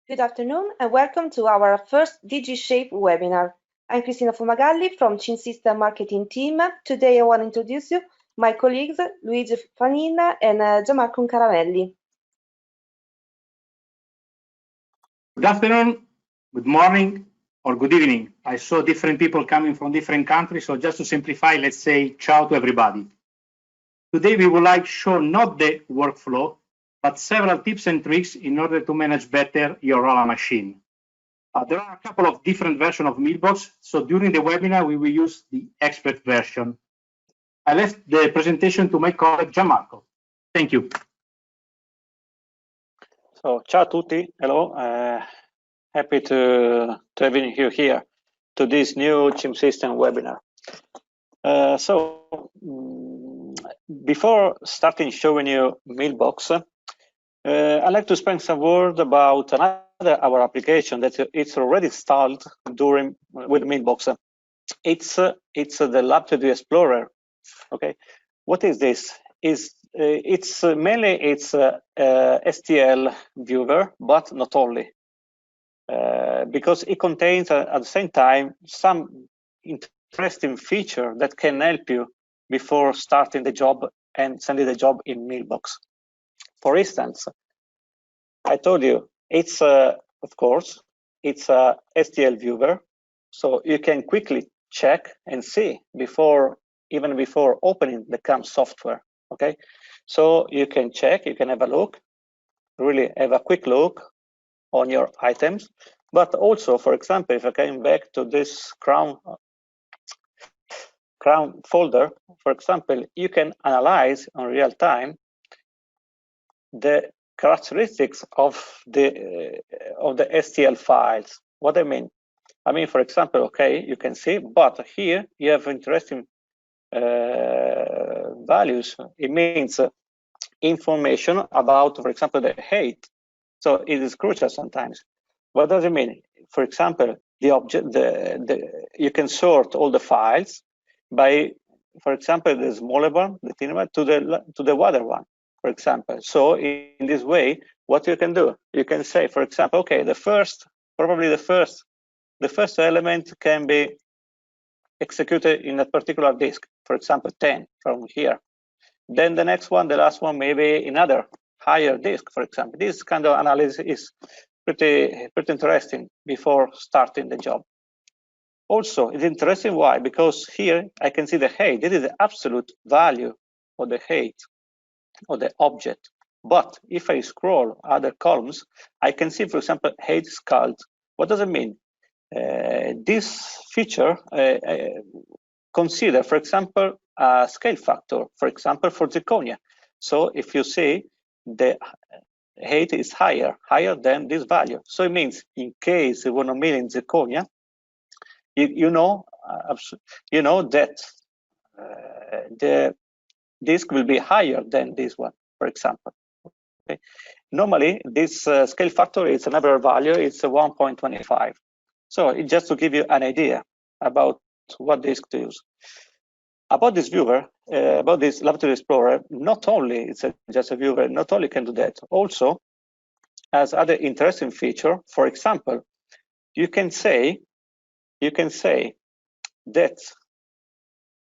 Good afternoon and welcome to our first DGSHAPE webinar. I'm Cristina Fumagalli from Chin System Marketing Team. Today I want to introduce you my colleagues Luigi Fanina and Gianmarco Caramelli. Good afternoon, good morning, or good evening. I saw different people coming from different countries, so just to simplify, let's say ciao to everybody. Today we would like to show not the workflow, but several tips and tricks in order to manage better your Rolla machine. There are a couple of different versions of Mailbox, so during the webinar we will use the expert version. I left the presentation to my colleague Gianmarco. Thank you. So, ciao a tutti, hello, happy to having you here to this new Chin System webinar. Before starting showing you Mailbox, I'd like to spend some word about another our application that it's already installed with Mailbox. It's the Lab2D Explorer. Okay, what is this? It's mainly STL viewer, but not only, because it contains at the same time some interesting feature that can help you before starting the job and sending the job in Mailbox. For instance, I told you it's of course it's a STL viewer, so you can quickly check and see even before opening the CAM software. Okay, so you can check, you can have a look, really have a quick look on your items. But also, for example, if I came back to this crown folder, for example, you can analyze in real time the characteristics of the STL files. What I mean, for example, okay, you can see, but here you have interesting values. It means information about, for example, the height. So it is crucial sometimes. What does it mean? For example, the object, you can sort all the files by, for example, the smaller one, the thinner one, to the wider one, for example. So in this way, what you can do, you can say, for example, okay, the first element can be executed in a particular disk, for example, 10 from here. Then the next one, the last one, maybe another higher disk, for example. This kind of analysis is pretty interesting before starting the job. Also, it's interesting why? Because here I can see the height. This is the absolute value of the height of the object. But if I scroll other columns, I can see, for example, height scaled. What does it mean? This feature consider, for example, a scale factor, for example, for zirconia. So if you see the height is higher than this value, so it means in case you want to mill in zirconia, you know that the disk will be higher than this one, for example. Okay. Normally, this scale factor is another value. It's 1.25. So it's just to give you an idea about what disk to use. About this viewer, about this Lab2D Explorer, not only it's just a viewer, not only can do that, also as other interesting feature. For example, you can say that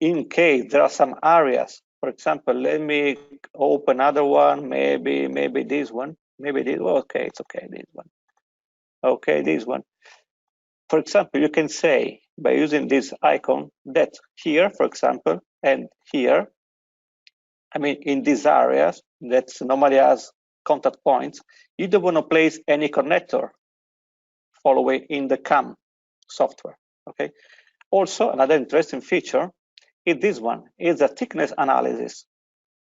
in case there are some areas, for example, let me open another one, maybe this one, maybe this. Okay, it's okay, this one. Okay, this one. For example, you can say by using this icon that here, for example, and here, in these areas that normally has contact points, you don't want to place any connector following in the CAM software. Okay. Also, another interesting feature is this one, is a thickness analysis.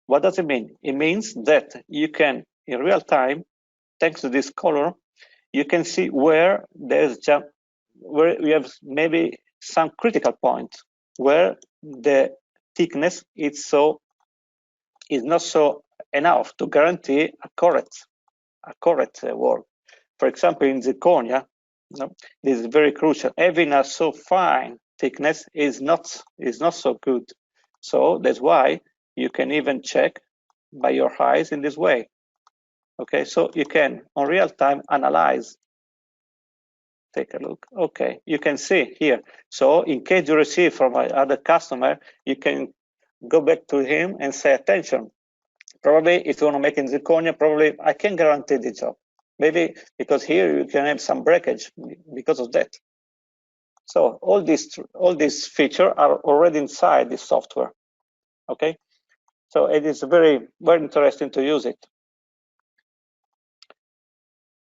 What does it mean? It means that you can, in real time, thanks to this color, you can see where where we have maybe some critical point where the thickness is not so enough to guarantee a correct work. For example, in zirconia, this is very crucial. Having a so fine thickness is not so good. So that's why you can even check by your eyes in this way. Okay, so you can on real time analyze take a look. Okay, you can see here. So in case you receive from another customer, you can go back to him and say, attention, probably if you want to make in zirconia, probably I can guarantee the job. Maybe because here you can have some breakage because of that. So all these features are already inside this software. Okay, so it is very, very interesting to use it.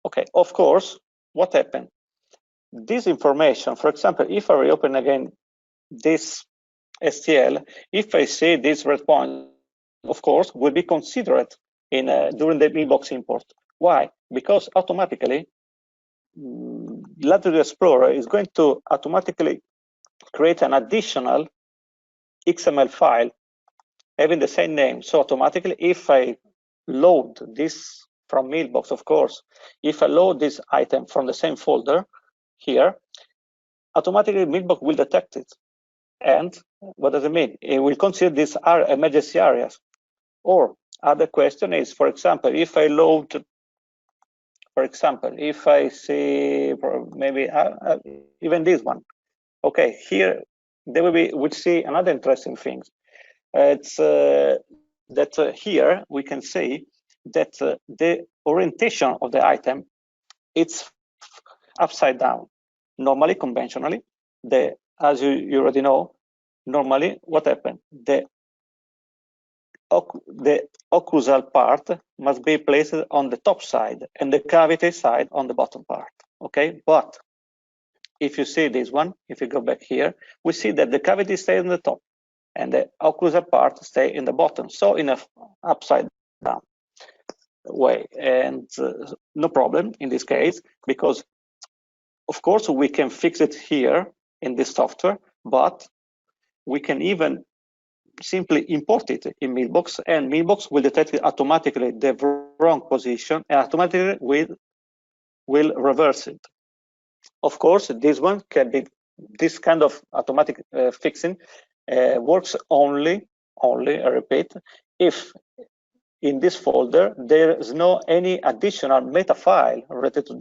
Okay, of course, what happened? This information, for example, if I reopen again this STL, if I see this red point, of course, will be considered in during the mailbox import. Why? Because automatically, Library Explorer is going to automatically create an additional XML file having the same name. So automatically, if I load this from mailbox, of course, if I load this item from the same folder here, automatically mailbox will detect it. And what does it mean? It will consider these are emergency areas. Or other question is, for example, if I load, for example, if I see maybe even this one, okay, here there will be, we'll see another interesting thing. It's that here we can see that the orientation of the item, it's upside down. Normally, conventionally, as you already know, normally what happened? The occlusal part must be placed on the top side and the cavity side on the bottom part. Okay, but if you see this one, if you go back here, we see that the cavity stays on the top and the occlusal part stay in the bottom, so in a upside down way. And no problem in this case, because of course we can fix it here in this software, but we can even simply import it in Mailbox, and Mailbox will detect it automatically the wrong position and automatically will reverse it. Of course, this one can be, this kind of automatic fixing works only, I repeat, if in this folder there is no any additional meta file related to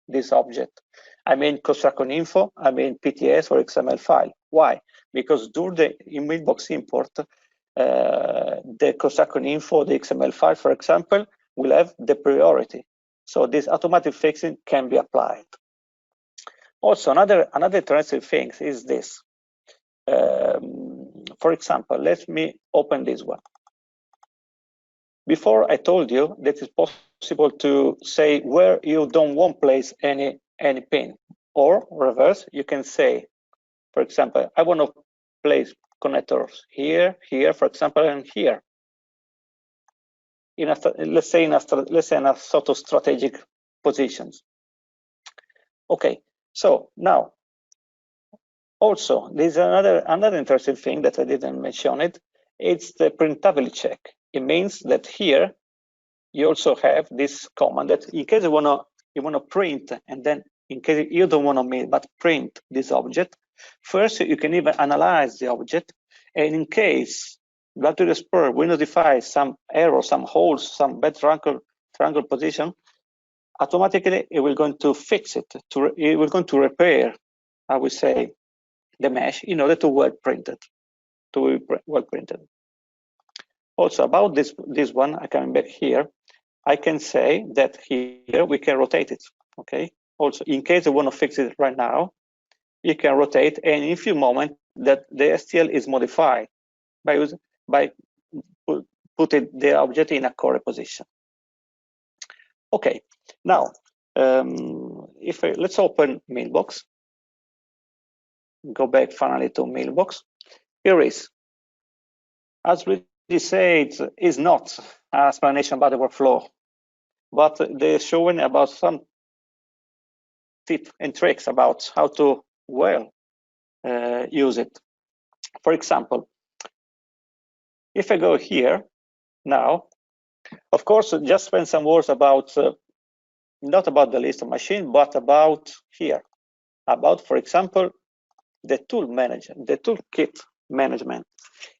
this object. I mean construction info, I mean PTS or XML file. Why? Because during the mailbox import, the construction info, the XML file, for example, will have the priority. So this automatic fixing can be applied. Also, another interesting thing is this. For example, let me open this one. Before I told you that it's possible to say where you don't want to place any pin, or reverse, you can say, for example, I want to place connectors here, for example, and here. Let's say in a sort of strategic positions. Okay, so now also there's another interesting thing that I didn't mention it. It's the printability check. It means that here you also have this command that in case you wanna print, and then in case you don't want to mail but print this object, first you can even analyze the object, and in case Library Explorer will notify some error, some holes, some bad triangle position, automatically it will going to fix it. It will going to repair, I would say, the mesh in order to well printed. Also about this one, I come back here. I can say that here we can rotate it. Okay. Also, in case you want to fix it right now, you can rotate, and in a few moments that the STL is modified by putting the object in a correct position. Okay. Now, let's open Mailbox. Go back finally to Mailbox. Here is, as we say, it is not an explanation about the workflow, but they're showing about some tips and tricks about how to well use it. For example, if I go here now, of course, just spend some words about not about the list of machine, but about here, about, for example, the toolkit management.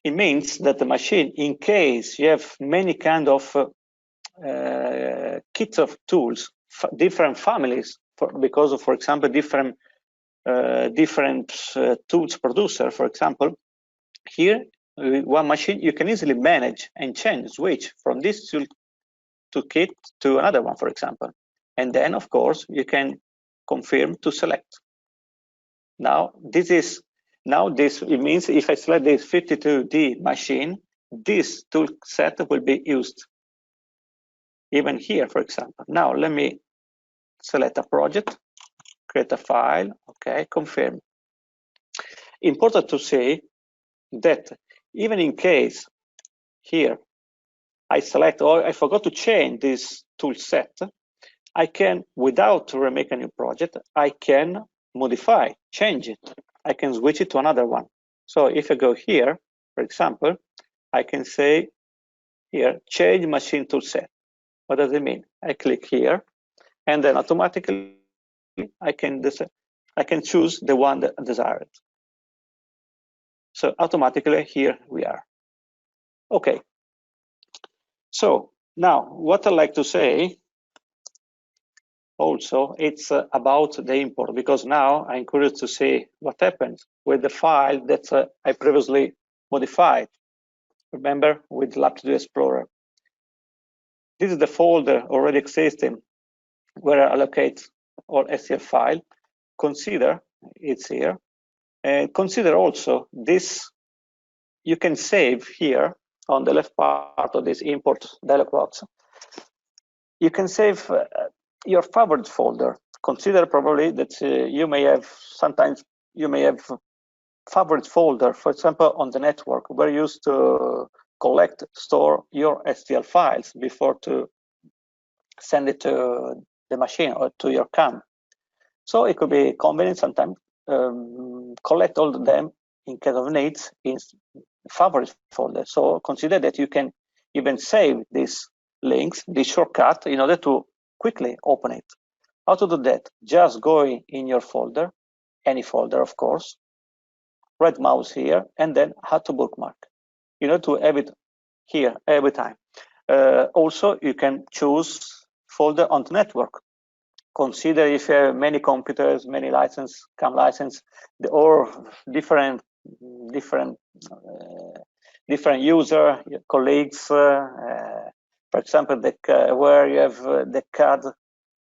It means that the machine, in case you have many kind of kits of tools, different families because of, for example, different tools producer, for example, here, one machine, you can easily manage and change, switch from this toolkit to another one, for example. And then, of course, you can confirm to select. Now, this it means if I select this 52D machine, this tool set will be used. Even here, for example. Now, let me select a project, create a file, okay, confirm. Important to say that even in case here I select or I forgot to change this tool set, I can, without remake a new project, I can modify, change it. I can switch it to another one. So if I go here, for example, I can say here, change machine tool set. What does it mean? I click here, and then automatically I can choose the one that I desired. So automatically here we are. Okay. So now what I like to say also, it's about the import, because now I'm curious to see what happens with the file that I previously modified. Remember, with Lab2D Explorer. This is the folder already existing where I allocate all STL file. Consider it's here. And consider also this, you can save here on the left part of this import dialog box. You can save your favorite folder. Consider probably that you may have favorite folder, for example, on the network where you used to collect, store your STL files before to send it to the machine or to your CAM. So it could be convenient sometimes collect all of them in case of needs in favorite folder. So consider that you can even save these links, this shortcut, in order to quickly open it. How to do that? Just go in your folder, any folder, of course, right mouse here, and then how to bookmark. You know, to have it here every time. Also, you can choose folder on the network. Consider if you have many computers, many license, CAM license, or different user, colleagues. For example, where you have the CAD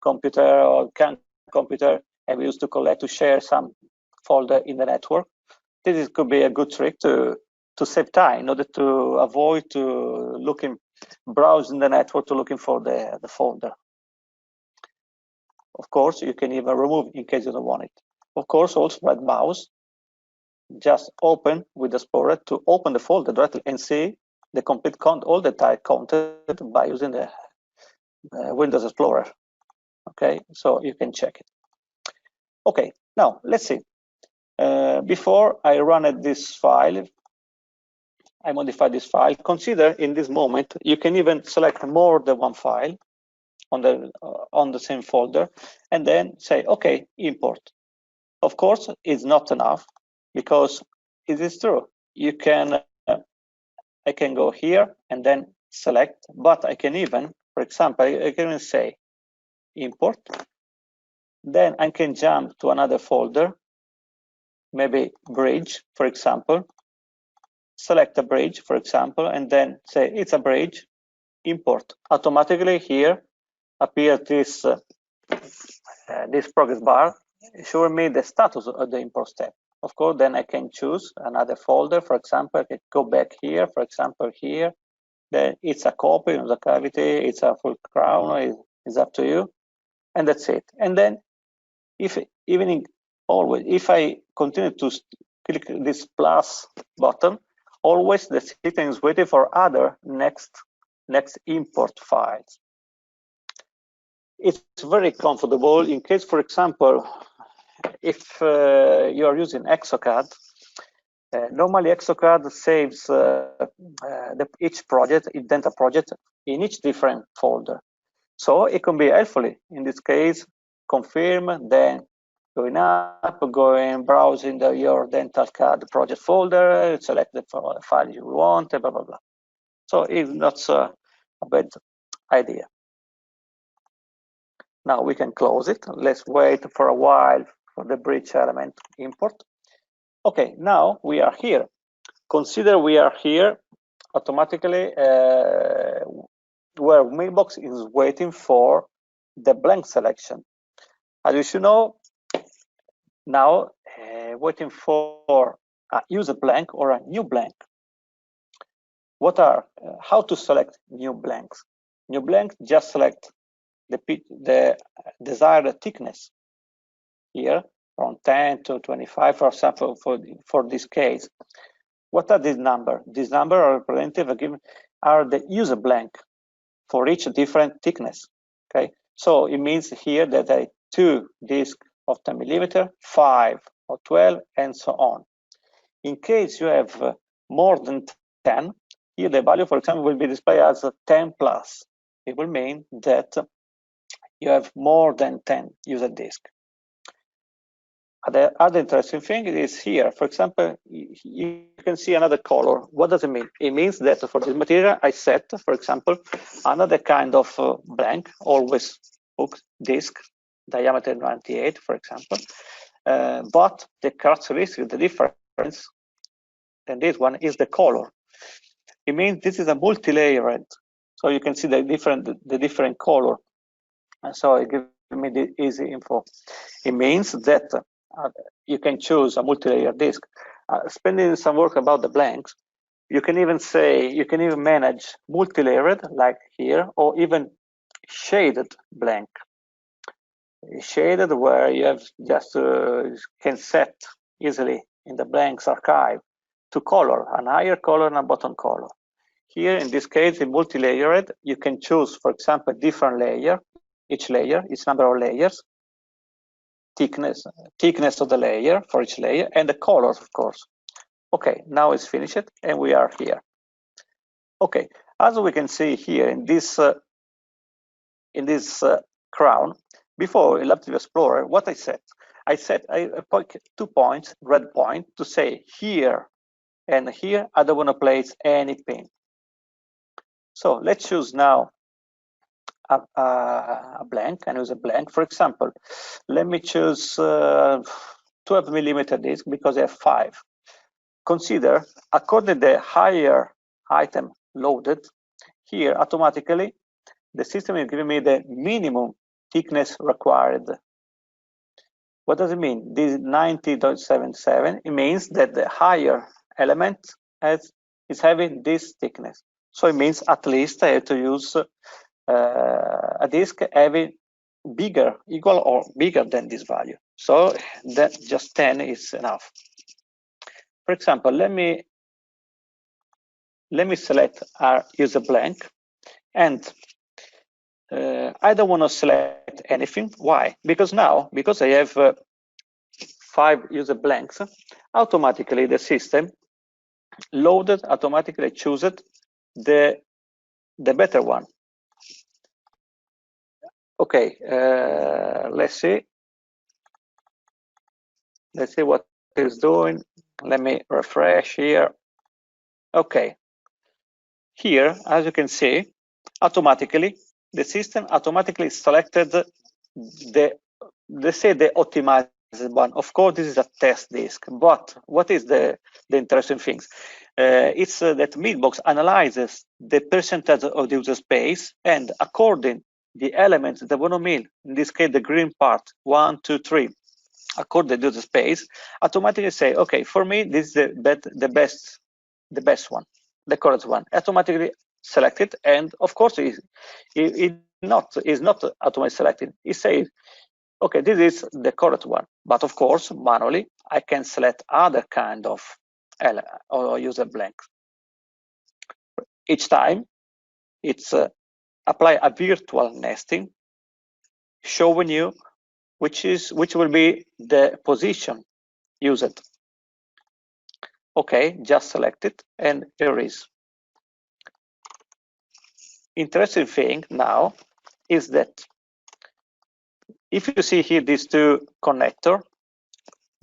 computer or CAM computer, and we used to share some folder in the network. This could be a good trick to save time in order to avoid browsing the network to looking for the folder. Of course, you can even remove in case you don't want it. Of course, also right mouse, just open with the Explorer to open the folder directly and see the complete all the type content by using the Windows Explorer. Okay, so you can check it. Okay, now let's see. Before I run at this file, I modify this file. Consider in this moment, you can even select more than one file on the same folder, and then say, okay, import. Of course, it's not enough, because it is true. You can, I can go here and then select, but I can even, for example, I can even say import. Then I can jump to another folder, maybe bridge, for example. Select a bridge, for example, and then say it's a bridge, import. Automatically here appears this progress bar, showing me the status of the import step. Of course, then I can choose another folder. For example, I can go back here, for example, here. Then it's a copy of the cavity, it's a full crown, it's up to you. And that's it. And then if I continue to click this plus button, always the system is waiting for other next import files. It's very comfortable in case, for example, if you are using Exocad, normally Exocad saves each project, indent a project in each different folder. So it can be helpful in this case, confirm, then going up, browsing your dental CAD project folder, select the file you want, blah, blah, blah. So it's not a bad idea. Now we can close it. Let's wait for a while for the bridge element import. Okay, now we are here. Consider we are here automatically where mailbox is waiting for the blank selection. As you should know, now waiting for a user blank or a new blank. What are how to select new blanks? New blank, just select the desired thickness here from 10 to 25, for example, for this case. What are these numbers? These numbers are representative given are the user blank for each different thickness. Okay, so it means here that I 2 discs of 10 millimeter, 5 or 12, and so on. In case you have more than 10, here the value, for example, will be displayed as 10 plus. It will mean that you have more than 10 user disks. The other interesting thing is here, for example, you can see another color. What does it mean? It means that for this material, I set, for example, another kind of blank, always hook disk, diameter 98, for example. But the characteristic, the difference, and this one is the color. It means this is a multi-layered, so you can see the different color. And so it gives me the easy info. It means that you can choose a multi-layer disk. Spending some work about the blanks, you can even say, you can even manage multi-layered like here, or even shaded blank. Shaded where you have just can set easily in the blanks archive to color, an higher color and a bottom color. Here, in this case, in multi-layered, you can choose, for example, different layer, each number of layers, thickness of the layer for each layer, and the colors, of course. Okay, now it's finished, and we are here. Okay, as we can see here in this crown, before Elective Explorer, what I set? I put 2 points, red point, to say here and here I don't want to place any pin. So let's choose now a blank and use a blank. For example, let me choose 12 millimeter disc because I have 5. Consider, according to the higher item loaded, here automatically the system is giving me the minimum thickness required. What does it mean? This 90.77, it means that the higher element is having this thickness. So it means at least I have to use a disk having bigger, equal or bigger than this value. So that just 10 is enough. For example, let me select our user blank, and I don't want to select anything. Why? Because I have 5 user blanks, automatically the system loaded, automatically chooses the better one. Okay, let's see what it's doing. Let me refresh here. Okay, here, as you can see, automatically the system automatically selected the optimized one. Of course, this is a test disk, but what is the interesting things? It's that Mailbox analyzes the percentage of the user space, and according the elements that want to mill, in this case the green part, 1, 2, 3, according to the space, automatically say, okay, for me this is the best one, the correct one. Automatically select it, and of course it is not automatically selected. It says, okay, this is the correct one, but of course manually I can select other kind of or user blanks. Each time it's apply a virtual nesting, showing you which will be the position used. Okay, just select it, and here is. Interesting thing now is that if you see here these 2 connector,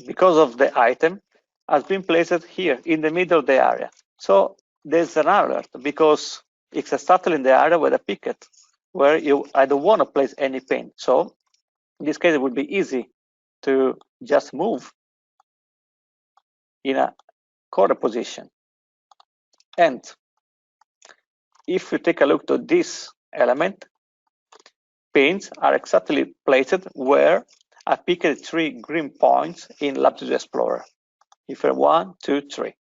because of the item, has been placed here in the middle of the area. So there's an alert because it's started in the area with a picket. where I don't want to place any pin. So in this case, it would be easy to just move in a correct position. And if you take a look at this element, pins are exactly placed where I picked 3 green points in Lab2D Explorer. If 1, 2, 3.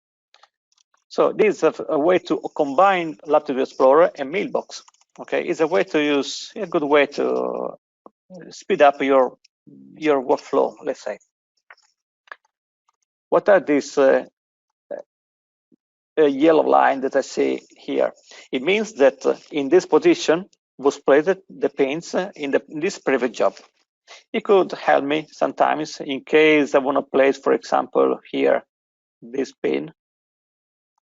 So this is a way to combine Lab2D Explorer and Mailbox. Okay, it's a way to use a good way to speed up your workflow. Let's say. What are these yellow line that I see here? It means that in this position was placed the pins in this previous job. It could help me sometimes in case I want to place, for example, here this pin,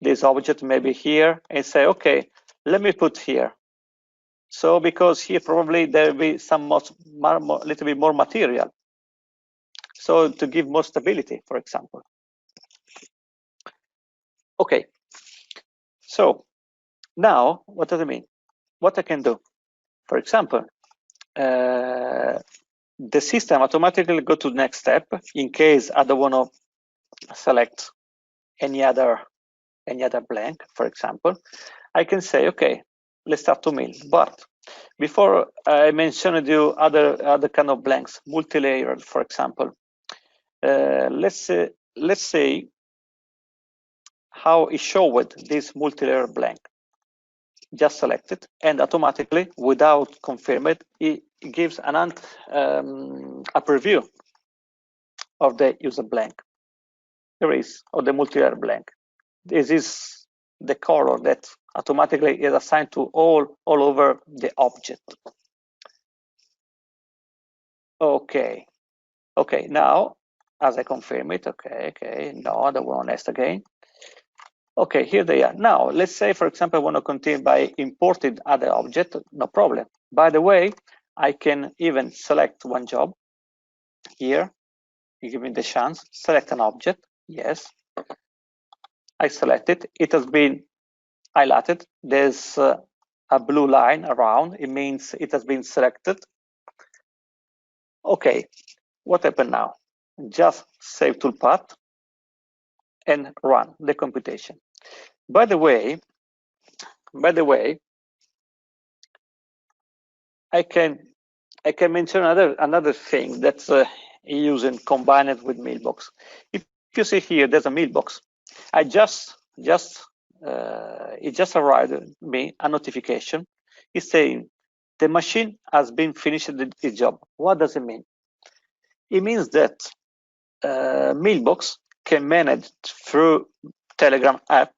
this object maybe here, and say, okay, let me put here. So because here probably there will be some little bit more material. So to give more stability, for example. Okay. So now what does it mean? What I can do? For example, the system automatically go to the next step in case I don't want to select any other blank, for example. I can say, okay, let's start to mill. But before I mentioned you other kind of blanks, multi-layered, for example. Let's say how it showed this multi-layer blank. Just select it, and automatically, without confirming it, gives a preview of the user blank. There is, or the multi-layer blank. This is the color that automatically is assigned to all over the object. Okay. Okay, now, as I confirm it, okay, no, I don't want to nest again. Okay, here they are. Now, let's say, for example, I want to continue by importing other object, no problem. By the way, I can even select one job here. You give me the chance, select an object, yes. I select it, it has been highlighted. There's a blue line around, it means it has been selected. Okay, what happened now? Just save toolpath and run the computation. By the way, I can mention another thing that's using combined with Mailbox. If you see here, there's a Mailbox. It just arrived me a notification. It's saying the machine has been finished its job. What does it mean? It means that Mailbox can manage through Telegram app,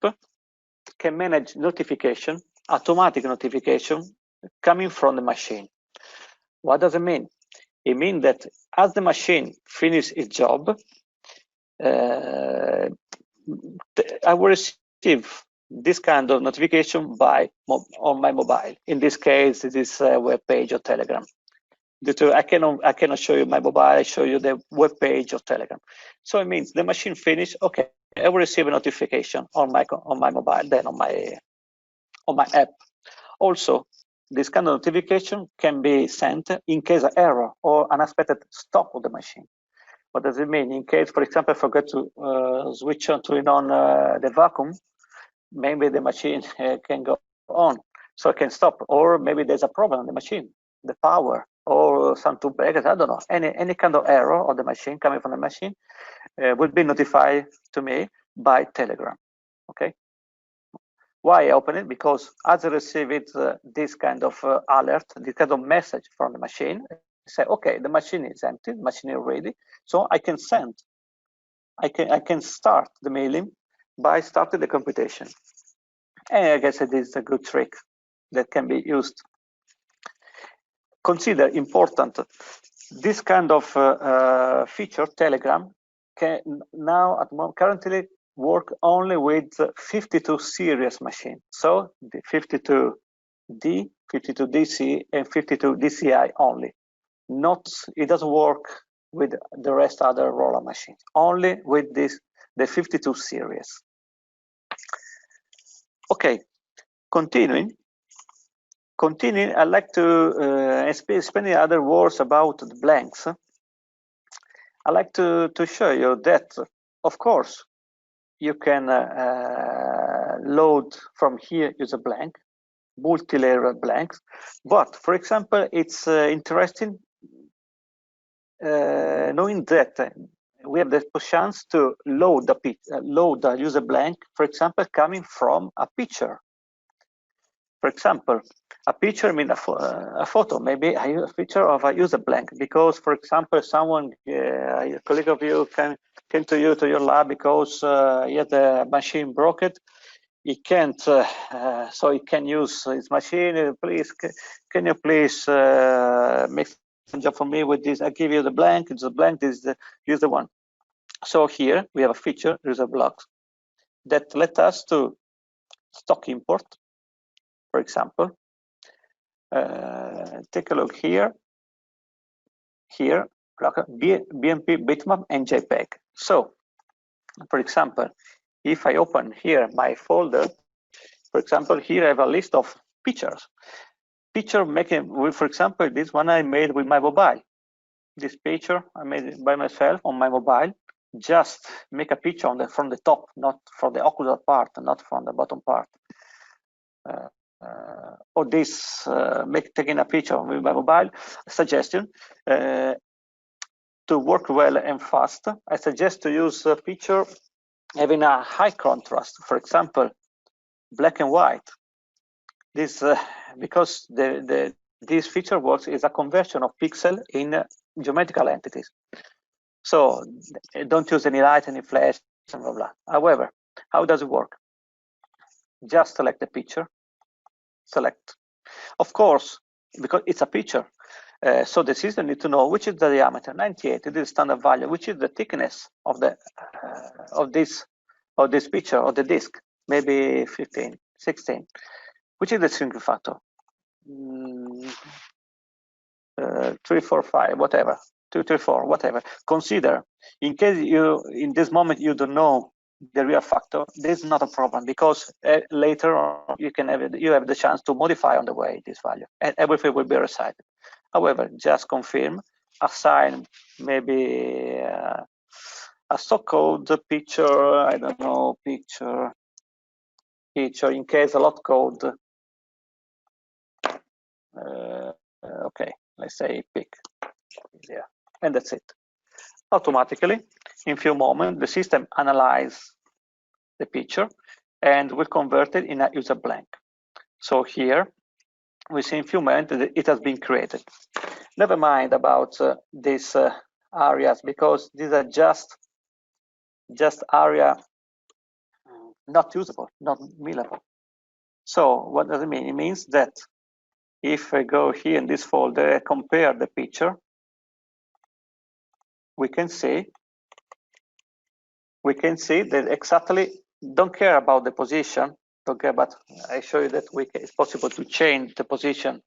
can manage notification, automatic notification coming from the machine. What does it mean? It means that as the machine finishes its job, I will receive this kind of notification on my mobile. In this case, it is a web page of Telegram. I cannot show you my mobile. I show you the web page of Telegram. So it means the machine finished. Okay, I will receive a notification on my mobile, then on my app. Also, this kind of notification can be sent in case of error or unexpected stop of the machine. What does it mean? In case, for example, I forget to switch on, turn on the vacuum, maybe the machine can go on, so it can stop. Or maybe there's a problem on the machine, the power, or some tool breakers, I don't know. Any kind of error on the machine coming from the machine would be notified to me by Telegram. Okay. Why I open it? Because as I receive it, this kind of alert, this kind of message from the machine, I say, okay, the machine is empty, the machine is ready, so I can send. I can start the mailing by starting the computation. And I guess it is a good trick that can be used. Consider important, this kind of feature, Telegram, can now currently work only with 52 series machine. So the 52D, 52DC, and 52 DCI only. It doesn't work with the rest other roller machines. Only with the 52 series. Okay, continuing. Continuing, I'd like to spend other words about the blanks. I'd like to show you that, of course, you can load from here use a blank, multi-layer blanks. But for example, it's interesting knowing that we have the chance to load the user blank, for example, coming from a picture. For example, a picture means a photo, maybe a picture of a user blank, because, for example, someone, a colleague of you came to your lab because he had the machine broken. He can't, so he can use his machine. Please, can you please make some job for me with this? I give you the blank. It's a blank. This is the user one. So here we have a feature, user blocks, that let us to stock import. For example, take a look here. Here, BMP, bitmap, and JPEG. So, for example, if I open here my folder, for example, here I have a list of pictures. Picture making, for example, this one I made with my mobile. This picture I made it by myself on my mobile. Just make a picture from the top, not from the ocular part, not from the bottom part. Or this taking a picture with my mobile. Suggestion to work well and fast. I suggest to use a picture having a high contrast. For example, black and white. This because this feature works is a conversion of pixel in geometrical entities. So don't use any light, any flash, blah, blah, blah. However, how does it work? Just select the picture, select. Of course, because it's a picture, so the system needs to know which is the diameter, 98, it is standard value, which is the thickness of the of this picture, or the disk, maybe 15, 16, which is the shrinking factor, 3, 4, 5, whatever, 2, 3, 4, whatever. Consider, in case in this moment you don't know the real factor, this is not a problem, because later on you have the chance to modify on the way this value, and everything will be recited. However, just confirm, assign maybe a stock code picture, I don't know, picture in case a lot code. Okay, let's say pick, yeah, and that's it. Automatically, in few moments, the system analyzes the picture and will convert it in a user blank. So here we see in few moments that it has been created. Never mind about these areas, because these are just area not usable, not millable. So what does it mean? It means that if I go here in this folder and compare the picture, we can see that exactly, don't care about the position, don't care, but I show you that it's possible to change the position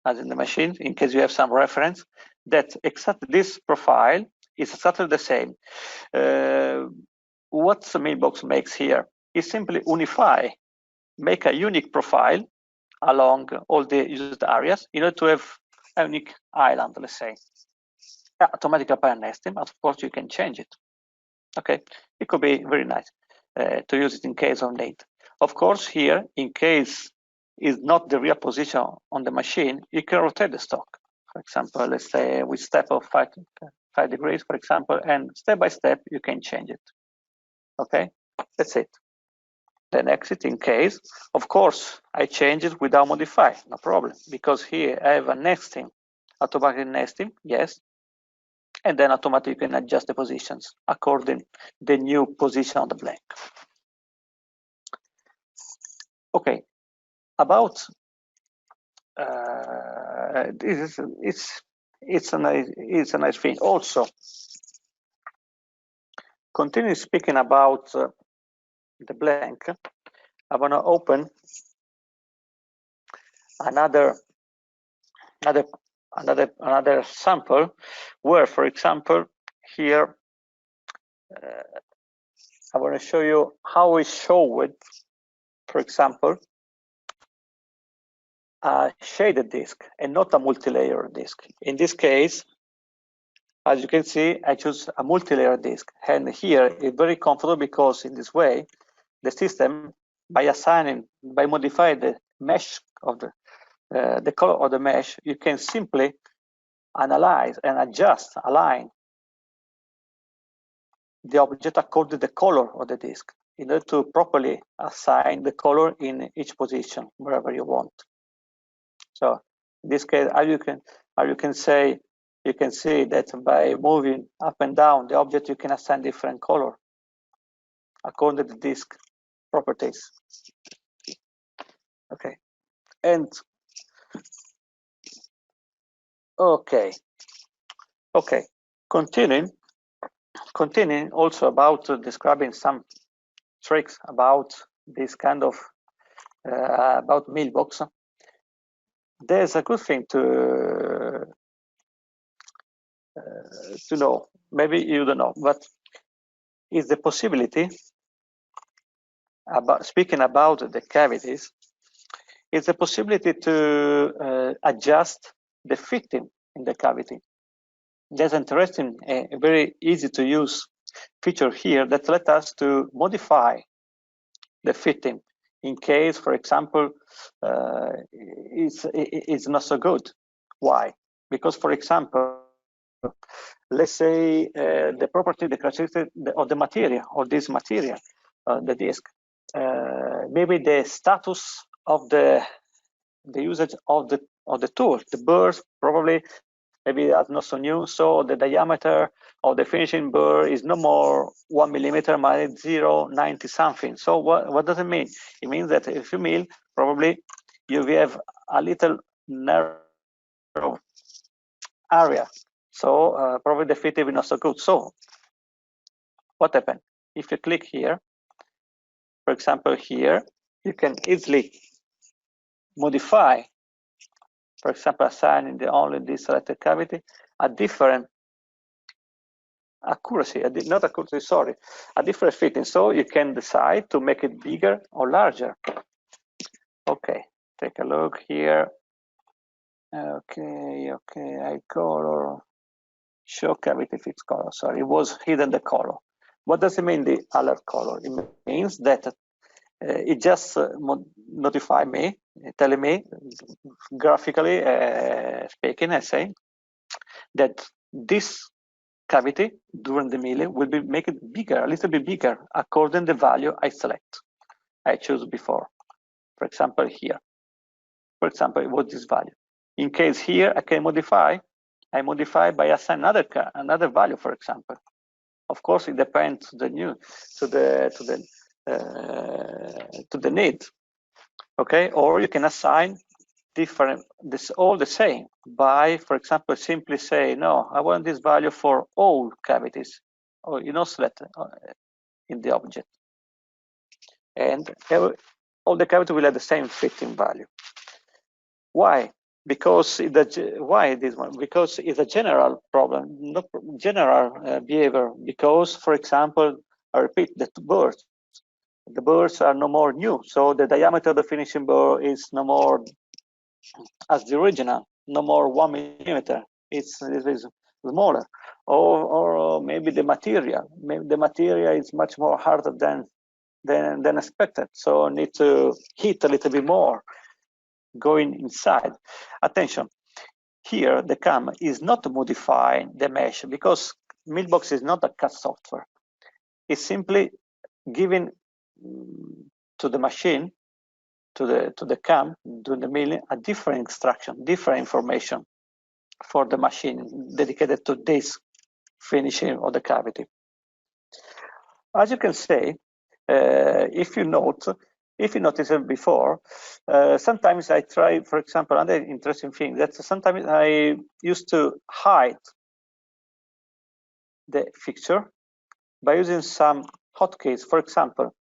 as in the machine, in case you have some reference, that exactly this profile is exactly the same. What the mailbox makes here is simply unify, make a unique profile along all the used areas in order to have a unique island, let's say. Automatic pair nesting, of course you can change it. Okay, it could be very nice to use it in case of need. Of course, here, in case is not the real position on the machine, you can rotate the stock. For example, let's say with step of 5 degrees, for example, and step by step, you can change it. Okay, that's it. Then exit in case. Of course, I change it without modify, no problem, because here I have a nesting, automatic nesting, yes. And then automatically you can adjust the positions according to the new position on the blank. Okay, about it's a nice thing. Also, continue speaking about the blank. I want to open another sample where, for example, here I want to show you how we show it. For example, a shaded disk and not a multi-layer disk. In this case, as you can see, I choose a multi-layer disk. And here it's very comfortable because in this way, the system, by modifying the mesh of the color of the mesh, you can simply analyze and adjust, align the object according to the color of the disk in order to properly assign the color in each position wherever you want. So in this case, you can see that by moving up and down the object, you can assign different color according to the disk properties. Okay, and okay, continuing also about describing some tricks about this kind of about mailbox. There's a good thing to know. Maybe you don't know, but is the possibility about speaking about the cavities. Is the possibility to adjust the fitting in the cavity. There's an interesting, very easy to use feature here that lets us to modify the fitting in case, for example, it's not so good. Why? Because, for example, let's say the property, the characteristic of the material, or this material, the disk, maybe the status of the usage of the tool, the burrs probably maybe that's not so new. So the diameter of the finishing burr is no more 1 millimeter, but it's 0.90 something. So what does it mean? It means that if you mill, probably you have a little narrow area. So probably the fitting is not so good. So what happened? If you click here, for example, here, you can easily modify, for example, assigning only this selected cavity a different accuracy, not accuracy, sorry, a different fitting. So you can decide to make it bigger or larger. Okay, take a look here. Okay, I color, show cavity fixed color. Sorry, it was hidden the color. What does it mean, the alert color? It means that it just notify me, telling me graphically speaking, I say that this cavity during the milling will be make it bigger, a little bit bigger, according to the value I select. I choose before. For example, here. For example, what this value? In case here I can modify. I modify by assign another value, for example. Of course, it depends to the need. Okay, or you can assign different, all the same by, for example, simply say, no, I want this value for all cavities, or select in the object, and all the cavities will have the same fitting value. Why? Because why this one? Because it's a general problem, not general behavior. Because, for example, I repeat, the burrs are no more new, so the diameter of the finishing burr is no more as the original, no more 1 millimeter. It's smaller, or maybe the material. Maybe the material is much more harder than expected, so need to heat a little bit more going inside. Attention, here the CAM is not modifying the mesh because Mailbox is not a CAD software. It's simply giving to the machine, to the CAM, doing the milling, a different instruction, different information for the machine dedicated to this finishing of the cavity. As you can see, if you noticed it before, sometimes I try, for example, another interesting thing that sometimes I used to hide the fixture by using some hotkeys. For example,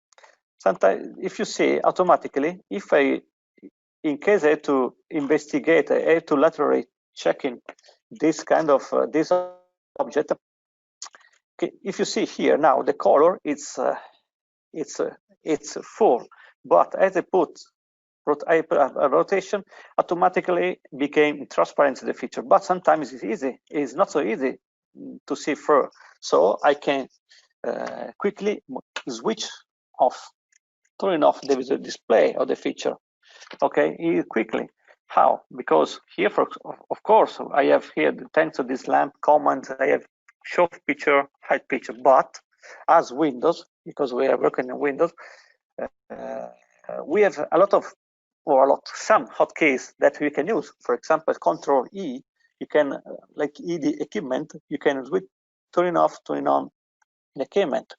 sometimes if you see automatically, in case I have to investigate, I have to laterally checking this kind of this object. Okay, if you see here now, the color it's full, but as I put rotation, automatically became transparent to the feature. But sometimes it's easy. It's not so easy to see through. So I can quickly switch off, turn off the visual display of the feature. Okay, quickly. How? Because here, of course, I have here, thanks to this lamp command, I have show picture, hide picture. But as Windows, because we are working in Windows, we have some hotkeys that we can use. For example, Control E, you can, like the equipment, you can switch, turn off, turn on the equipment.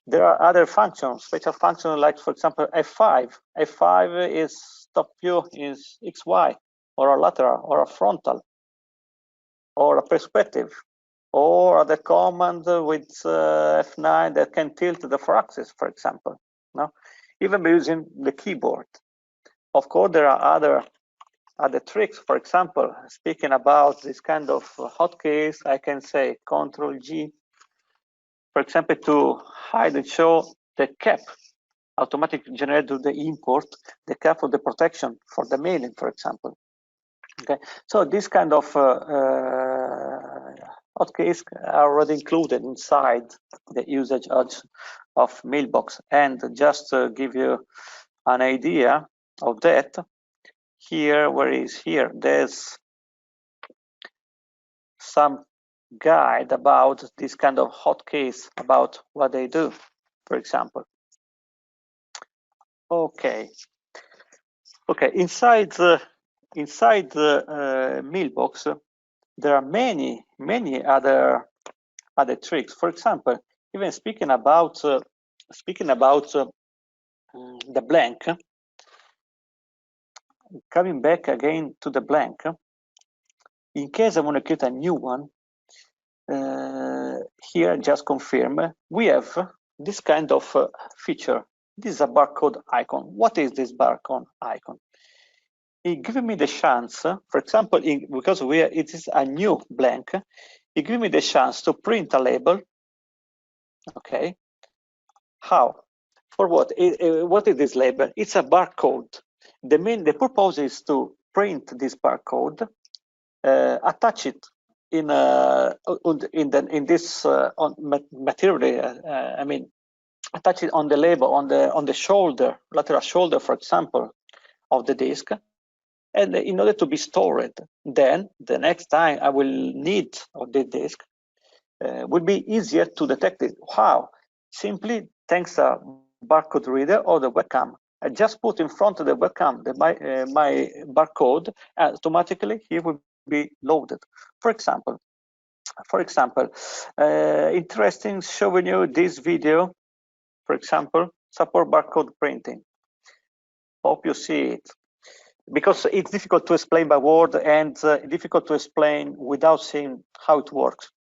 There are other functions, special functions, like for example, F5. F5 is top view is XY, or a lateral, or a frontal, or a perspective, or other command with F9 that can tilt the 4-axis, for example. No, even using the keyboard. Of course, there are other tricks. For example, speaking about this kind of hotkeys, I can say Control G, for example, to hide and show the cap, automatically generate the import, the cap of the protection for the mailing, for example. Okay, so this kind of hotkeys are already included inside the usage of Mailbox. And just to give you an idea of that, here, there's some guide about this kind of hotkeys, about what they do, for example. Okay, inside the Mailbox, there are many other tricks. For example, even speaking about the blank, coming back again to the blank, in case I want to create a new one, here just confirm, we have this kind of feature. This is a barcode icon. What is this barcode icon? It gives me the chance, for example, because it is a new blank, it gives me the chance to print a label. Okay, how? For what? What is this label? It's a barcode. The purpose is to print this barcode, attach it in this material. I mean, attach it on the label on the shoulder, lateral shoulder, for example, of the disk, and in order to be stored. Then the next time I will need of the disk, will be easier to detect it. How? Simply thanks to barcode reader or the webcam. I just put in front of the webcam my barcode, automatically here will be loaded. For example, interesting showing you this video. For example, support barcode printing. Hope you see it, because it's difficult to explain by word and difficult to explain without seeing how it works.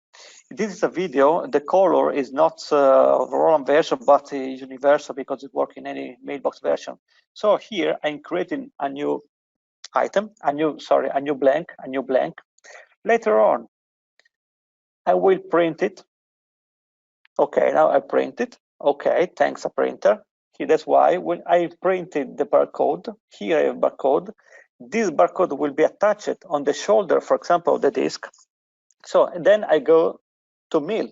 This is a video. The color is not Roland version, but universal, because it works in any Mailbox version. So here I'm creating a new item, a new blank. Later on, I will print it. Okay, now I print it. Okay, thanks a printer. Here, that's why when I printed the barcode, here I have barcode. This barcode will be attached on the shoulder, for example, of the disk. So then I go to mail,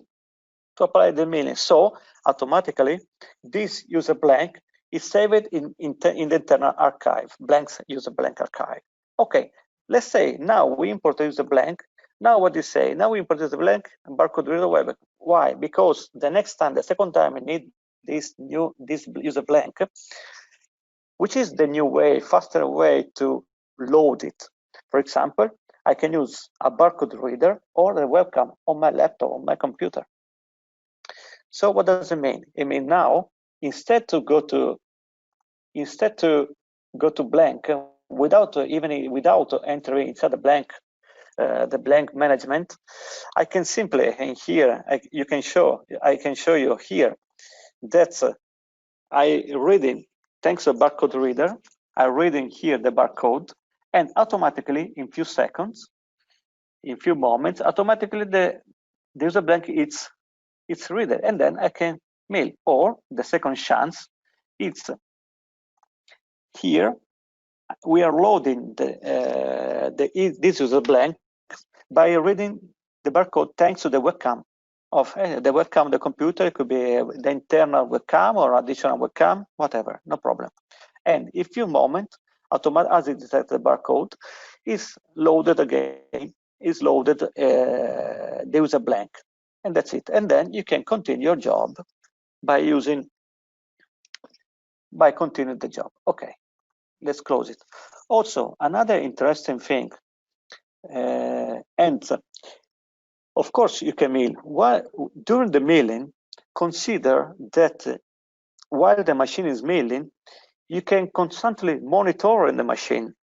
to apply the mailing. So automatically, this user blank is saved in the internal archive, blanks user blank archive. Okay, let's say now we import the user blank. Now what do you say? Now we import the blank and barcode reader web. Why? Because the next time, the second time, I need this user blank, which is the new way, faster way to load it. For example, I can use a barcode reader or a webcam on my laptop, on my computer. So what does it mean? It means now, instead to go to blank without entering inside the blank management, I can simply, and here I can show you here that I reading, thanks to barcode reader, I reading here the barcode, and automatically in few seconds, in few moments, automatically the user blank it's read it, and then I can mail. Or the second chance, it's here we are loading this user blank by reading the barcode thanks to the webcam of the webcam of the computer. It could be the internal webcam or additional webcam, whatever, no problem. And in a few moments, automatically, as it detects the barcode, is loaded again, is loaded the user blank, and that's it. And then you can continue your job by continuing the job. Okay, let's close it. Also, another interesting thing, and of course you can mill. During the milling, consider that while the machine is milling, you can constantly monitor the machine.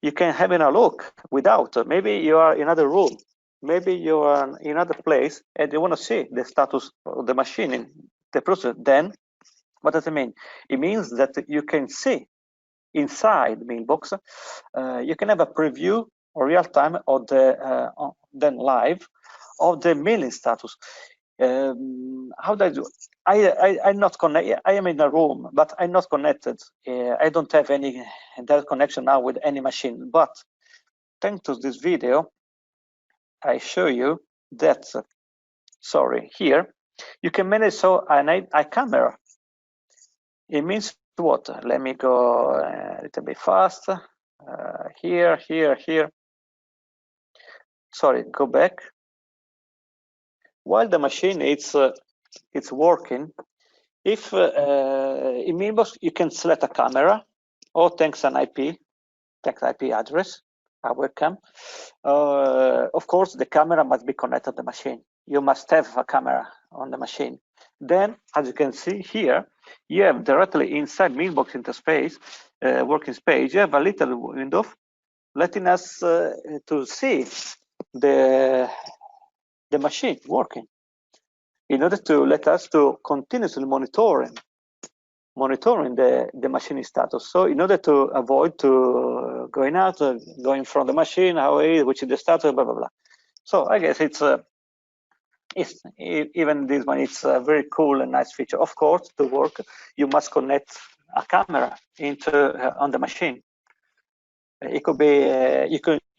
You can have a look without. Maybe you are in another room, maybe you are in another place, and you want to see the status of the machine in the process. Then, what does it mean? It means that you can see inside the mailbox. You can have a preview or real time of the then live of the mailing status. How do I do? I'm not connected. I am in a room, but I'm not connected. I don't have any internet connection now with any machine. But thanks to this video, I show you that. Sorry, here you can manage a camera. It means what? Let me go a little bit fast. Here. Sorry, go back. While the machine it's working, if in Mailbox you can select a camera or thanks an IP address, a webcam. Of course, the camera must be connected to the machine. You must have a camera on the machine. Then, as you can see here, you have directly inside Mailbox interface, working space, you have a little window letting us to see the machine working, in order to let us to continuously monitoring the machine status. So in order to avoid to going out, going from the machine, which is the status, blah blah blah. So I guess it's even this one. It's a very cool and nice feature. Of course, to work, you must connect a camera into on the machine. It could be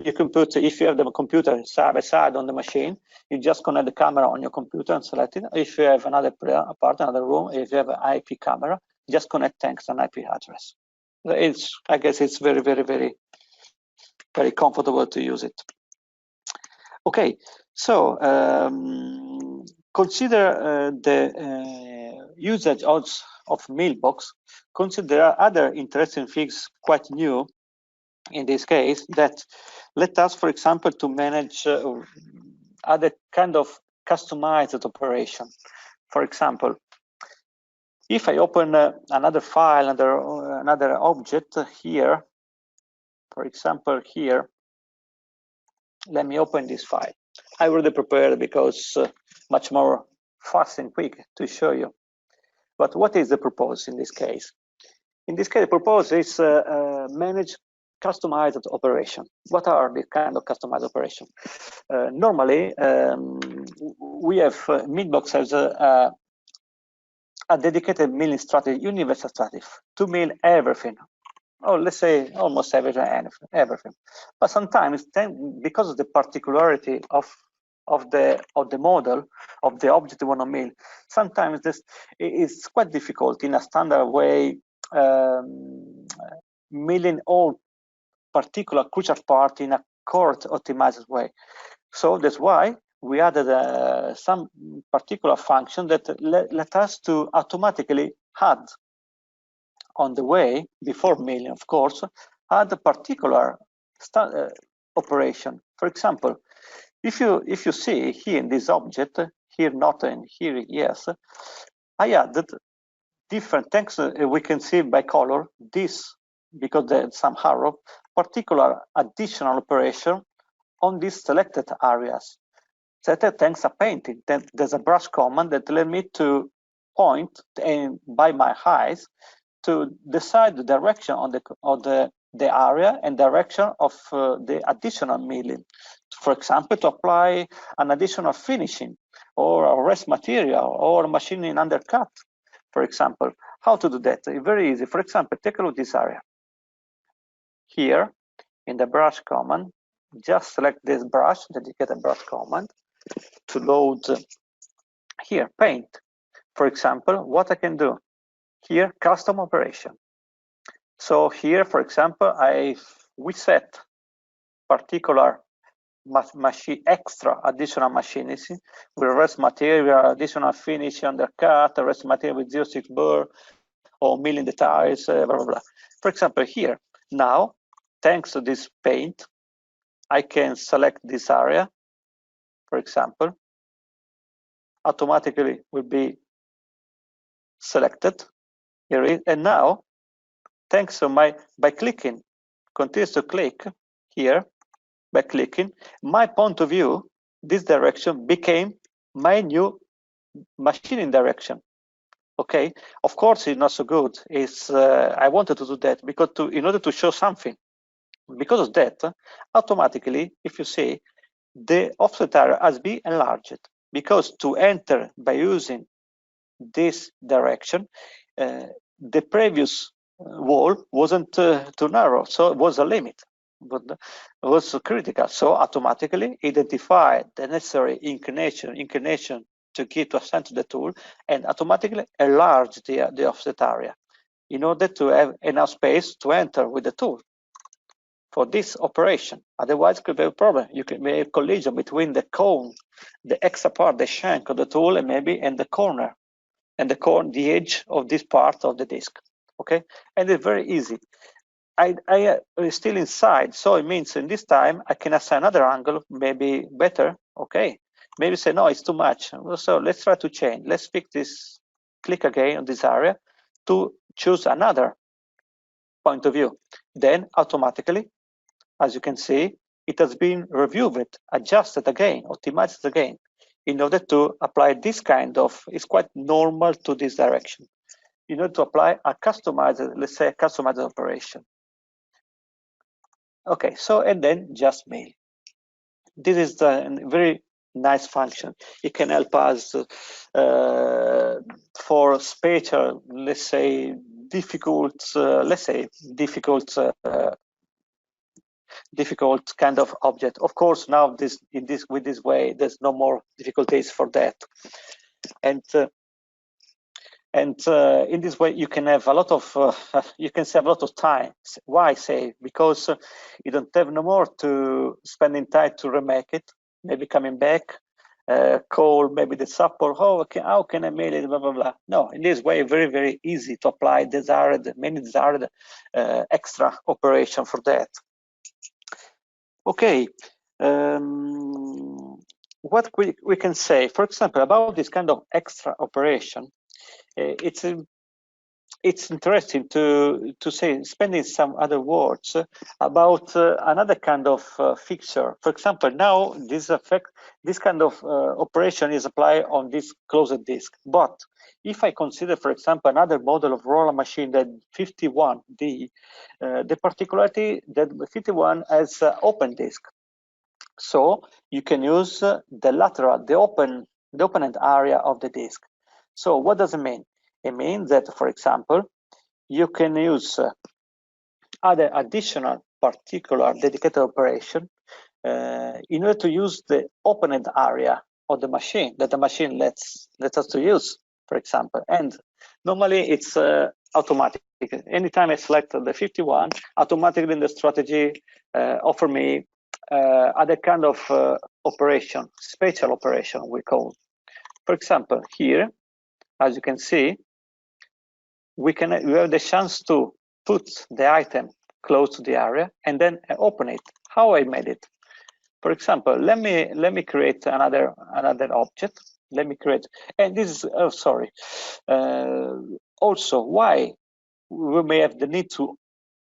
you can put, if you have the computer side by side on the machine, you just connect the camera on your computer and select it. If you have another part, another room, if you have an IP camera, just connect thanks an IP address. I guess it's very, very, very, very comfortable to use it. Okay, so consider the usage of Mailbox. Consider other interesting things, quite new in this case, that let us, for example, to manage other kind of customized operation. For example, if I open another file, another object here, for example, here, let me open this file. I already prepared because much more fast and quick to show you. But what is the purpose in this case? In this case, the purpose is manage customized operation. What are the kind of customized operation? Normally, we have Mailbox has a dedicated mailing strategy, universal strategy, to mail everything. Or let's say almost everything. But sometimes, because of the particularity of the model of the object you want to mail, sometimes this is quite difficult in a standard way, mailing all particular crucial part in a court optimized way. So that's why we added some particular function that let us to automatically add on the way before mailing, of course, add a particular operation. For example, if you see here in this object, here not and here yes, I added different text. We can see by color this, because there's some arrow, particular additional operation on these selected areas. Set thanks a painting. Then there's a brush command that let me to point and by my eyes to decide the direction on the area and direction of the additional milling. For example, to apply an additional finishing or a rest material or machining undercut. For example, how to do that? Very easy. For example, take a look at this area. here in the brush command, just select this brush, dedicated brush command, to load here paint. For example, what I can do here, custom operation. So here, for example, we set particular machine, extra additional machining with rest material, additional finish undercut, rest material with 0.6 burr, or milling the tiles, blah, blah, blah. For example, here, now, thanks to this paint, I can select this area, for example, automatically will be selected. Here it is. And now, thanks to by clicking, continues to click here, by clicking, my point of view, this direction became my new machining direction. Okay, of course it's not so good. It's I wanted to do that because in order to show something. Because of that, automatically, if you see, the offset area has been enlarged, because to enter by using this direction, the previous wall wasn't too narrow, so it was a limit, but it was critical. So automatically identify the necessary inclination to get to ascend to the tool, and automatically enlarge the offset area in order to have enough space to enter with the tool for this operation. Otherwise, it could be a problem. You can make a collision between the cone, the extra part, the shank of the tool, and maybe and the corner, and the edge of this part of the disc. Okay, and it's very easy. I still inside, so it means in this time I can assign another angle, maybe better. Okay, maybe say no, it's too much. So let's try to change. Let's pick this. Click again on this area to choose another point of view. Then automatically, as you can see, it has been reviewed, adjusted again, optimized again, in order to apply this kind of, it's quite normal to this direction, in order to apply a customized, let's say, a customized operation. Okay, so, and then just mail. This is the very nice function. It can help us for spatial, let's say, difficult kind of object. Of course, now with this way, there's no more difficulties for that, and in this way you can have a lot of you can save a lot of time. Why say? Because you don't have no more to spending time to remake it. Maybe coming back, call maybe the support. Oh, okay, how can I mail it? Blah blah blah. No, in this way, very very easy to apply many desired extra operation for that. Okay, what we can say, for example, about this kind of extra operation, it's interesting to say, spending some other words about another kind of fixture. For example, now this kind of operation is applied on this closed disk. But if I consider, for example, another model of roller machine, that 51D, the particularity that 51 has open disk. So you can use the lateral, the open end area of the disk. So what does it mean? It means that, for example, you can use other additional particular dedicated operation in order to use the open end area of the machine that the machine lets us to use, for example. And normally it's automatic. Anytime I select the 51, automatically in the strategy offer me other kind of operation, spatial operation we call. For example, here, as you can see, we have the chance to put the item close to the area and then open it. How I made it? For example, let me create another object. Let me create, and this is also why we may have the need to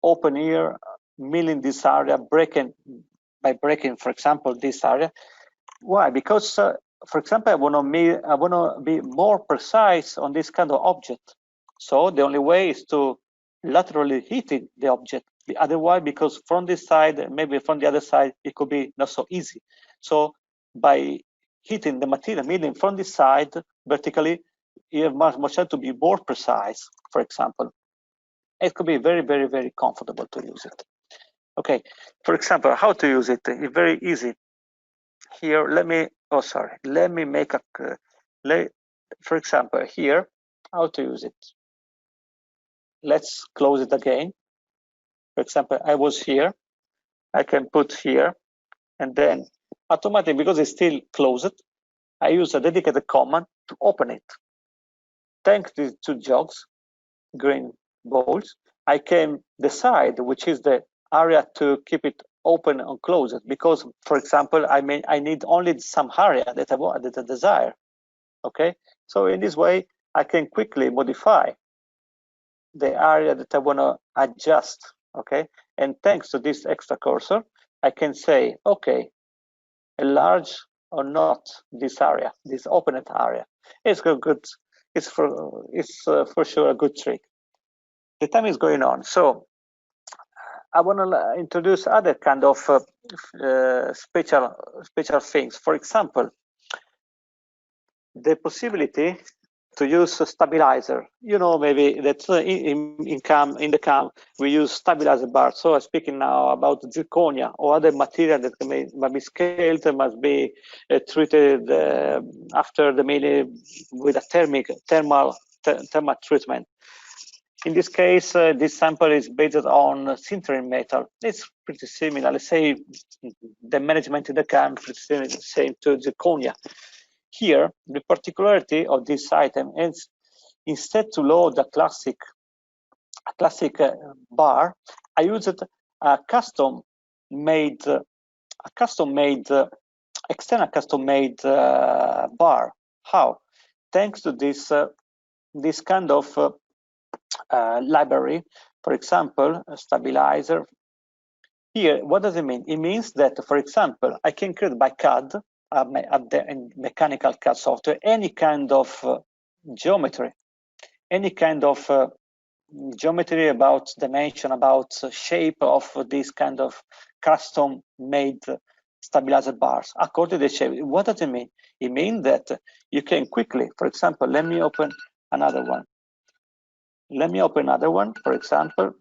open here, milling this area, by breaking, for example, this area. Why? Because, for example, I want to be more precise on this kind of object. So the only way is to laterally hit the object. Otherwise, because from this side, maybe from the other side, it could be not so easy. So by hitting the material milling from this side vertically, you have much chance to be more precise, for example. It could be very, very, very comfortable to use it. Okay, for example, how to use it? It's very easy. Here, let me make a, for example, here, how to use it. Let's close it again. For example, I was here, I can put here, and then automatically, because it's still closed, I use a dedicated command to open it. Thanks to these two jogs, green balls, I can decide which is the area to keep it open or closed, because, for example, I need only some area that I desire. Okay, so in this way, I can quickly modify the area that I want to adjust. Okay, and thanks to this extra cursor, I can say, okay, enlarge or not this area, this opened area. It's good. It's for sure a good trick. The time is going on, so I want to introduce other kind of special things. For example, the possibility to use a stabilizer. You know, maybe that in the CAM we use stabilizer bar. So I'm speaking now about zirconia or other material that must be scaled, must be treated after the milling with a thermal treatment. In this case, this sample is based on sintering metal. It's pretty similar. Let's say the management in the CAM is same to zirconia. Here, the particularity of this item is instead to load a classic bar, I used a external custom-made bar. How? Thanks to this kind of library, for example, a stabilizer. Here, what does it mean? It means that, for example, I can create by CAD, mechanical CAD software, any kind of geometry, any kind of geometry about dimension, about shape of this kind of custom-made stabilizer bars according to the shape. What does it mean? It means that you can quickly, for example, let me open another one. For example,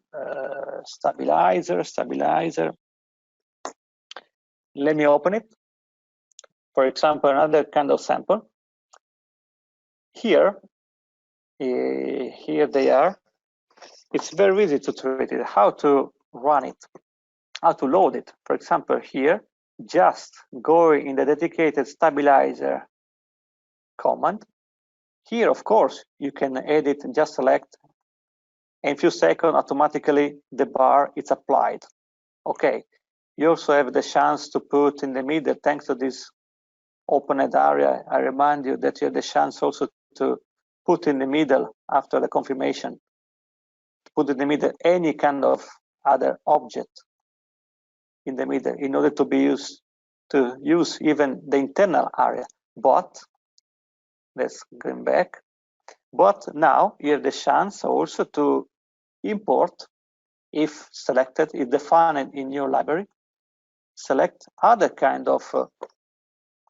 stabilizer. Let me open it. For example, another kind of sample. Here they are. It's very easy to treat it. How to run it, how to load it. For example, here, just go in the dedicated stabilizer command. Here, of course, you can edit and just select. In a few seconds, automatically the bar is applied. Okay. You also have the chance to put in the middle, thanks to this opened area. I remind you that you have the chance also to put in the middle after the confirmation, put in the middle any kind of other object in the middle in order to use even the internal area. But let's go back. But now you have the chance also to import, if selected, if defined in your library, select other kind of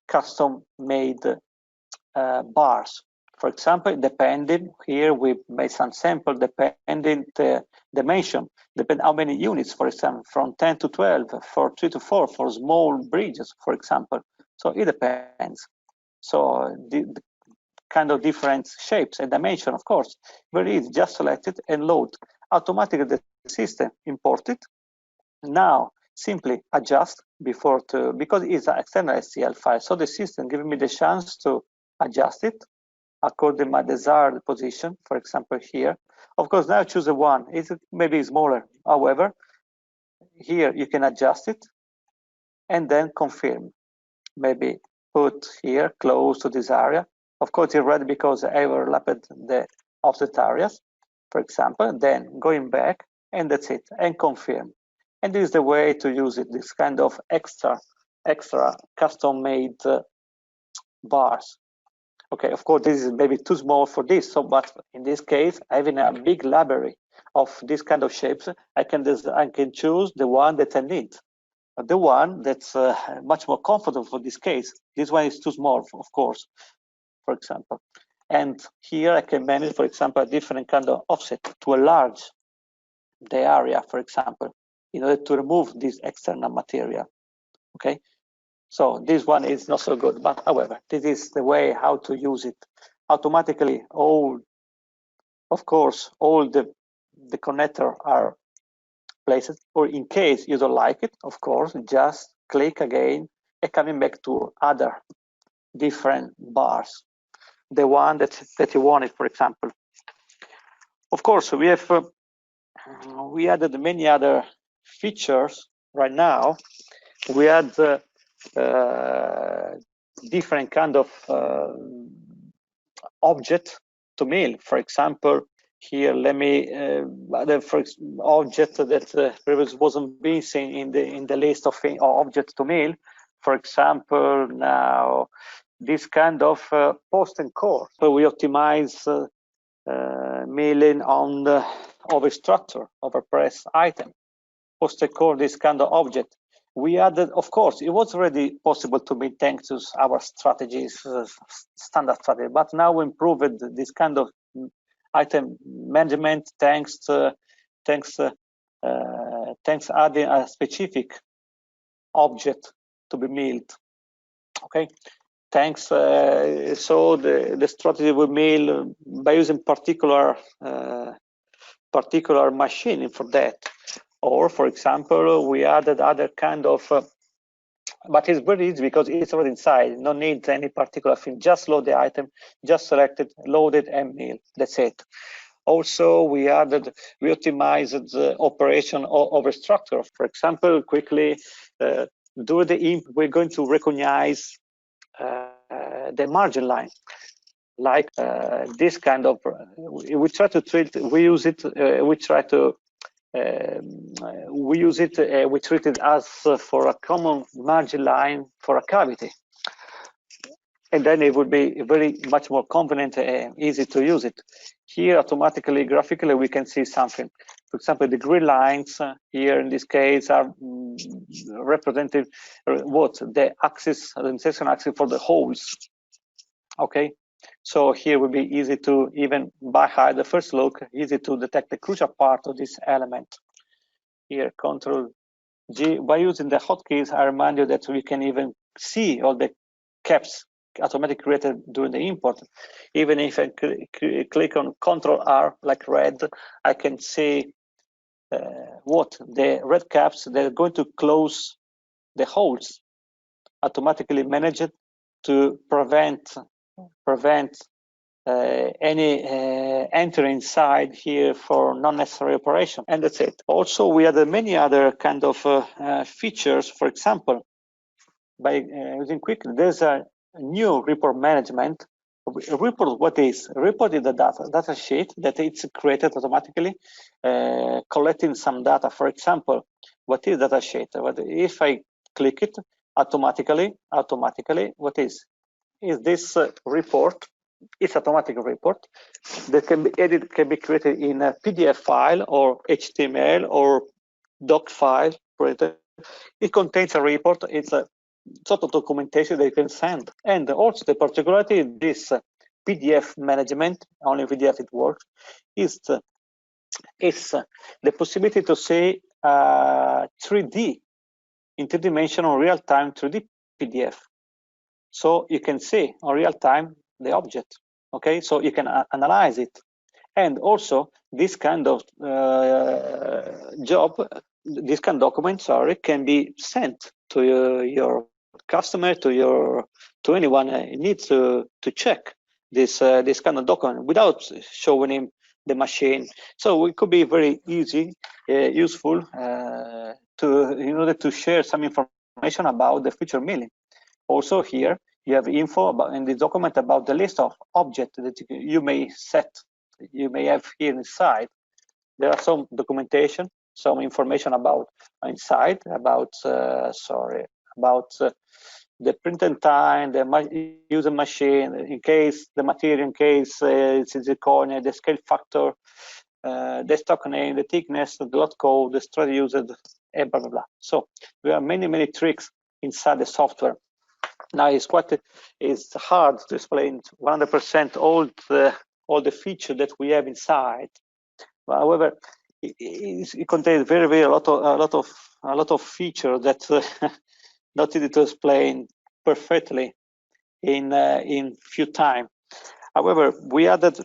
custom-made bars. For example, depending, here we made some sample, depending the dimension, depending how many units, for example, from 10 to 12, for 3 to 4, for small bridges, for example. So it depends. So the kind of different shapes and dimension, of course, very easy, just select it and load. Automatically the system import it. Now, simply adjust because it's an external STL file. So the system gives me the chance to adjust it according to my desired position. For example, here, of course, now choose a one. It's maybe smaller. However, here you can adjust it and then confirm. Maybe put here close to this area. Of course, it's red because I overlapped the offset areas, for example. Then going back, and that's it, and confirm. And this is the way to use it, this kind of extra custom-made bars. Okay, of course, this is maybe too small for this. So, but in this case, having a big library of this kind of shapes, I can choose the one that I need, the one that's much more comfortable for this case. This one is too small, of course, for example. And here I can manage, for example, a different kind of offset to enlarge the area, for example. in order to remove this external material. Okay, so this one is not so good, but however, this is the way how to use it. Automatically, of course, all the connector are placed, or in case you don't like it, of course, just click again and coming back to other different bars, the one that you wanted, for example. Of course, we have we added many other features right now. We add different kind of object to mail. For example, here let me the first object that previously wasn't being seen in the list of objects to mail. For example, now this kind of post and call. So we optimize mailing on the over structure, over press item, post and call, this kind of object. We added, of course, it was already possible to meet thanks to our strategies, standard strategy, but now we improved this kind of item management thanks adding a specific object to be mailed. Okay, thanks. So the strategy we mail by using particular machine for that. Or, for example, we added other kind of, but it's very easy because it's already inside. No need any particular thing. Just load the item, just select it, load it, and mail. That's it. Also, we optimized the operation over structure. For example, quickly do the imp. We're going to recognize the margin line. Like this kind of, we try to treat. We use it. We try to. We use it, we treat it as for a common margin line for a cavity. And then it would be very much more convenient and easy to use it. Here, automatically, graphically, we can see something. For example, the green lines here in this case are represented what the axis, the insertion axis for the holes. Okay. So here would be easy to, even by the first look, easy to detect the crucial part of this element. Here, Control G. By using the hotkeys, I remind you that we can even see all the caps automatically created during the import. Even if I click on Control R, like red, I can see what the red caps, they're going to close the holes, automatically managed to prevent any entry inside here for non-necessary operation, and that's it. Also, we added many other kind of features. For example, by using quickly, there's a new report management. Report, what is? Report is the data sheet that it's created automatically, collecting some data. For example, what is data sheet? If I click it, automatically, what is this report? It's automatic report that can be edited, can be created in a PDF file or HTML or doc file. It contains a report. It's a sort of documentation that you can send. And also the particularity of this PDF management, only PDF it works, is the possibility to see 3D, in 3D real-time 3D PDF. So you can see on real-time the object, okay? So you can analyze it. And also this kind of document, can be sent to your customer, to anyone who needs to check this kind of document without showing him the machine. So it could be very easy, useful in order to share some information about the future mailing. Also here, you have info about in the document about the list of objects that you may have here inside. There are some documentation, some information about inside, about the printing time, the user machine, in case the material, in case it's zirconia, the scale factor, the stock name, the thickness, the lot code, the strategy used, and blah blah blah. So we have many tricks inside the software. Now it's hard to explain 100% all the features that we have inside. But however, it contains a lot of features that not easy to explain perfectly in few time. However, we added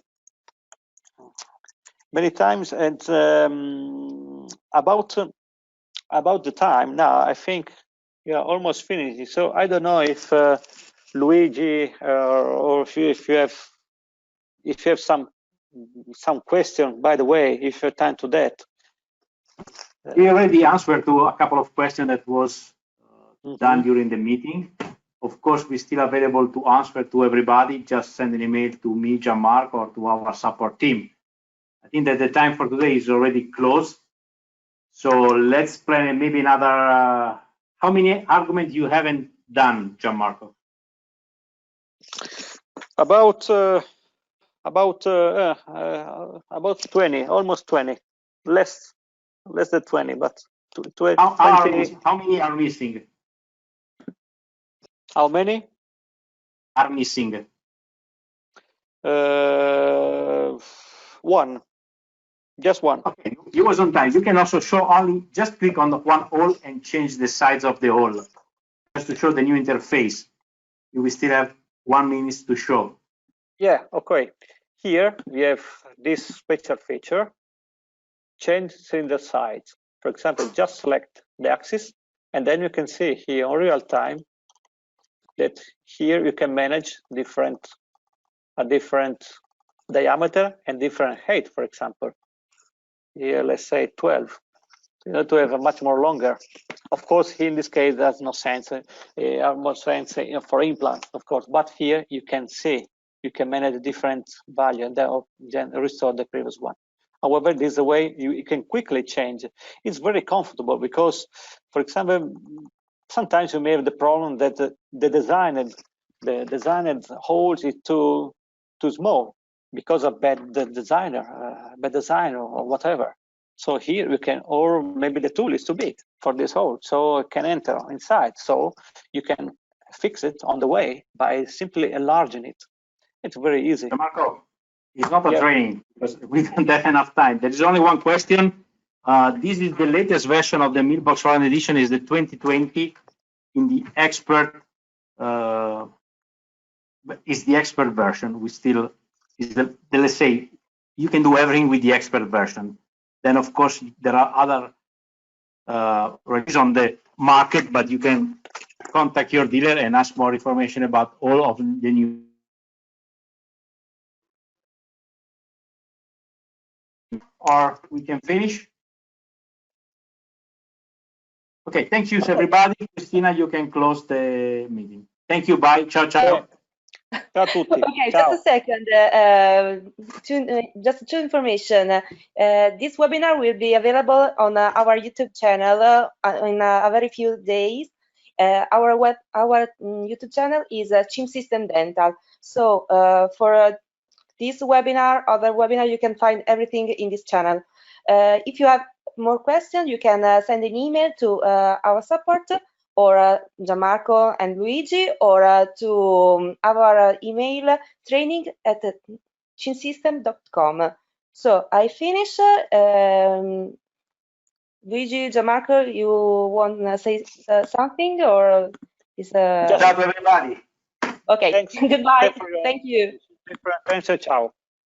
many times, and about the time now, I think we are almost finished. So I don't know if Luigi or if you have some question, by the way, if you have time to that. We already answered to a couple of questions that was done during the meeting. Of course, we're still available to answer to everybody. Just send an email to me, Gianmarco, or to our support team. I think that the time for today is already closed. So let's plan maybe another. How many arguments you haven't done, Gianmarco? About 20, almost 20, less than 20, but 20. How many are missing? How many are missing? One. Just one. Okay, you was on time. You can also show only, just click on the one hole and change the size of the hole. Just to show the new interface. You will still have 1 minute to show. Yeah, okay. Here we have this special feature, changing the size. For example, just select the axis, and then you can see here in real time that here you can manage a different diameter and different height, for example. Here, let's say 12. You know, to have a much more longer. Of course, in this case, there's no sense, more sense for implant, of course. But here you can see, you can manage a different value and then restore the previous one. However, this is a way you can quickly change. It's very comfortable because, for example, sometimes you may have the problem that the designed holes is too small because of bad design or whatever. So here you can, or maybe the tool is too big for this hole, so it can enter inside. So you can fix it on the way by simply enlarging it. It's very easy. Marco, it's not a training because we don't have enough time. There is only one question. This is the latest version of the Mailbox Round Edition, is the 2020 in the expert. Is the expert version. We still is the let's say you can do everything with the expert version. Then of course there are other reviews on the market, but you can contact your dealer and ask more information about all of the new. Or we can finish. Okay, thank you everybody. Christina, you can close the meeting. Thank you. Bye. Ciao, ciao. Okay, just a second. Just two information. This webinar will be available on our YouTube channel in a very few days. Our YouTube channel is Chim System Dental. So for this webinar, other webinar, you can find everything in this channel. If you have more questions, you can send an email to our support, or Gianmarco and Luigi, or to our email training@chinsystem.com. So I finish. Luigi, Gianmarco, you want to say something, or is ciao to everybody? Okay. Thanks. Goodbye. Thank you. Thanks. Ciao.